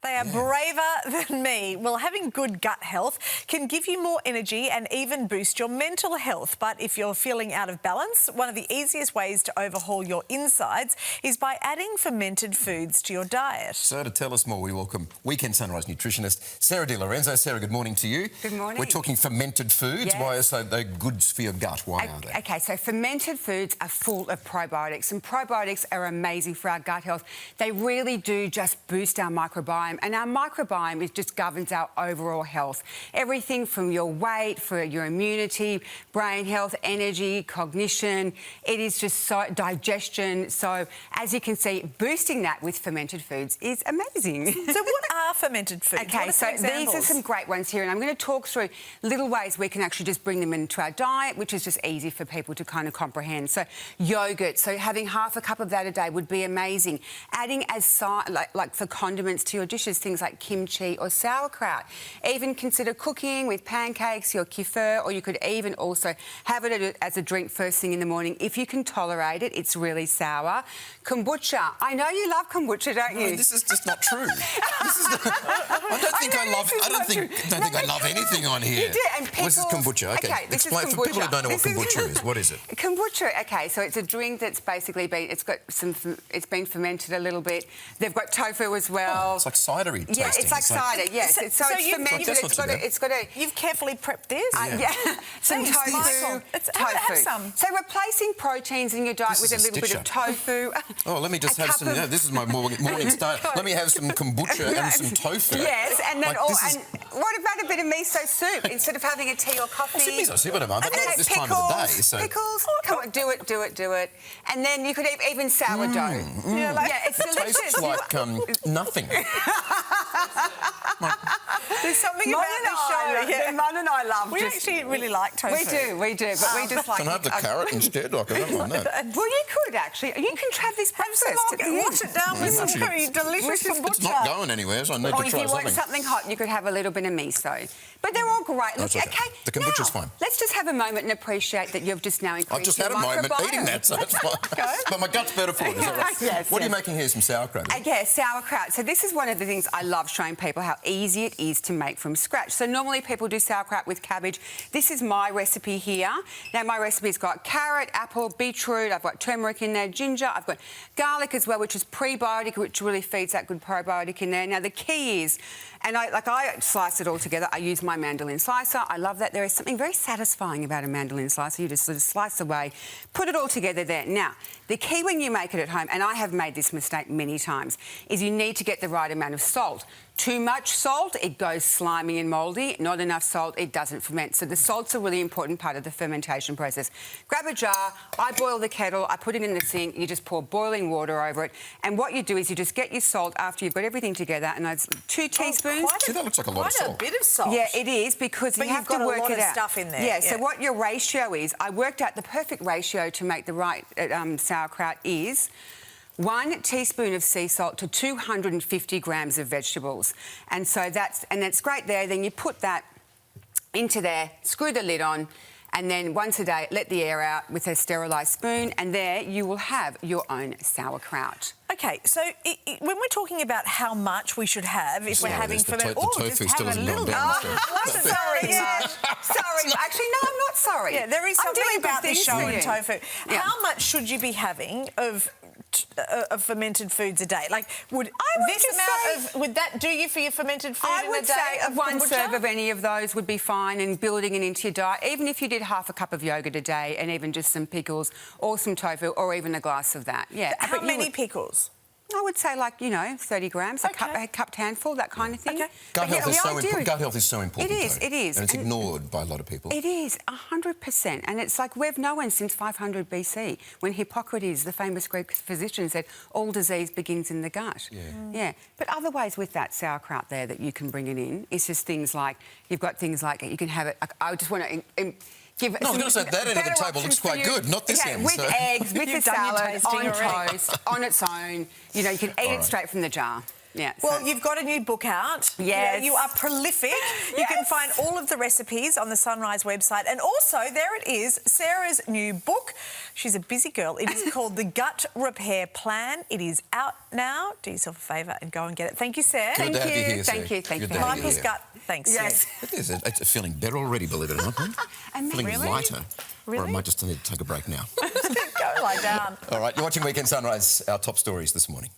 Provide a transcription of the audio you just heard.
They are braver than me. Well, having good gut health can give you more energy and even boost your mental health. But if you're feeling out of balance, one of the easiest ways to overhaul your insides is by adding fermented foods to your diet. So to tell us more, we welcome Weekend Sunrise nutritionist Sarah de Lorenzo. Sarah, good morning to you. Good morning. We're talking fermented foods. Yes. Why are they good for your gut? Why are they? Okay, so fermented foods are full of probiotics, and probiotics are amazing for our gut health. They really do just boost our microbiome, and our microbiome just governs our overall health. Everything from your weight, for your immunity, brain health, energy, cognition. It is just so digestion. So as you can see, boosting that with fermented foods is amazing. So what are fermented foods? Okay, so these are some great ones here, and I'm going to talk through little ways we can actually just bring them into our diet, which is just easy for people to kind of comprehend. So yogurt, so having half a cup of that a day would be amazing. Adding as like for condiments to your dishes, things like kimchi or sauerkraut. Even consider cooking with pancakes, your kefir, or you could even also have it as a drink first thing in the morning. If you can tolerate it, it's really sour. Kombucha. I know you love kombucha, don't you? No, this is just not true. I don't think I love anything on here. You do, and pickles. What's kombucha? Okay, this explain is for people who don't know what kombucha is. What is it? Kombucha. Okay, so it's a drink that's basically it's been fermented a little bit. They've got tofu as well. Oh, it's like cidery tasting. Yeah, it's like cider. Yes, so it's fermented. It's got a. You've carefully prepped this. Yeah, some tofu. Have some. So replacing proteins in your diet with a little bit of tofu. Oh, let me just have some. This is my morning start. Let me have some kombucha and some tofu. Yes, and then and what about a bit of miso soup instead of having a tea or coffee? Miso soup, I don't mind. But not at this time of the day. So. Pickles. Come on, do it. And then you could even sourdough. It's delicious. Tastes like nothing. There's something about this show. Mum and I love. We actually really like tofu. We do, but we just like. Can I have the carrot instead? I don't mind that. Well, you could actually. You can try this breakfast. Wash it down with some very delicious kombucha. It's not going anywhere, so I need to try something. Or if you want something hot, you could have a little bit of miso. But they're all great. Look, okay. The kombucha's fine. Let's just have a moment and appreciate that you've just now increased I've just had a moment eating that, so it's fine. But my gut's better for it, is that right? Yes. What are you making here? Some sauerkraut? Yeah, sauerkraut. So this is one of the things I love showing people how easy it is to make from scratch. So normally people do sauerkraut with cabbage. This is my recipe here. Now my recipe's got carrot, apple, beetroot. I've got turmeric in there, ginger. I've got garlic as well, which is prebiotic, which really feeds that good probiotic in there. Now the key is, and I slice it all together. I use my mandolin slicer. I love that. There is something very satisfying about a mandolin slicer. You just sort of slice away, put it all together there. Now, the key when you make it at home, and I have made this mistake many times, is you need to get the right amount of salt. Too much salt, it goes slimy and mouldy. Not enough salt, it doesn't ferment. So the salt's a really important part of the fermentation process. Grab a jar, I boil the kettle, I put it in the sink, you just pour boiling water over it. And what you do is you just get your salt after you've got everything together, and that's 2 teaspoons. See, that looks like a lot of salt. Quite a bit of salt. Yeah, it is, because you have to work it out. But you've got a lot of stuff in there. Yeah, so what your ratio is, I worked out the perfect ratio to make the right sauerkraut is 1 teaspoon of sea salt to 250 grams of vegetables. And so that's great there. Then you put that into there, screw the lid on, and then once a day, let the air out with a sterilised spoon, and there you will have your own sauerkraut. Okay, so when we're talking about how much we should have, if we're having fermented... The tofu still hasn't gone down. Sorry, sorry. Actually, no, I'm not sorry. Yeah, there is something about this show in tofu. Yeah. How much should you be having of fermented foods a day? Like, would that do you for your fermented food in a day? I would say one serve of any of those would be fine, and building it into your diet. Even if you did half a cup of yogurt a day, and even just some pickles or some tofu, or even a glass of that. Yeah. How many pickles? I would say 30 grams, a cupped handful, that kind of thing. Okay. Gut health is so important. It is. And it's ignored by a lot of people. It is, 100%. And it's like we've known since 500 BC, when Hippocrates, the famous Greek physician, said all disease begins in the gut. Yeah. But other ways with that sauerkraut there that you can bring it in is just things like, you can have it, I just want to... I was going to say that end of the table looks quite good, not this end. With eggs, with a salad, on toast, on its own. You know, you can eat it straight from the jar. Yeah. Well, you've got a new book out. Yes. You are prolific. You can find all of the recipes on the Sunrise website. And also, there it is, Sarah's new book. She's a busy girl. It is called The Gut Repair Plan. It is out now. Do yourself a favour and go and get it. Thank you, Sarah. Good to have you here, Thank Sarah. you. Thank Good you. to have you Michael's here. gut. Thanks. Yes. It is. It's feeling better already, believe it or not. And Feeling Really? lighter. Or I Really? might just need to take a break now. Go lie down. All right, you're watching Weekend Sunrise, our top stories this morning.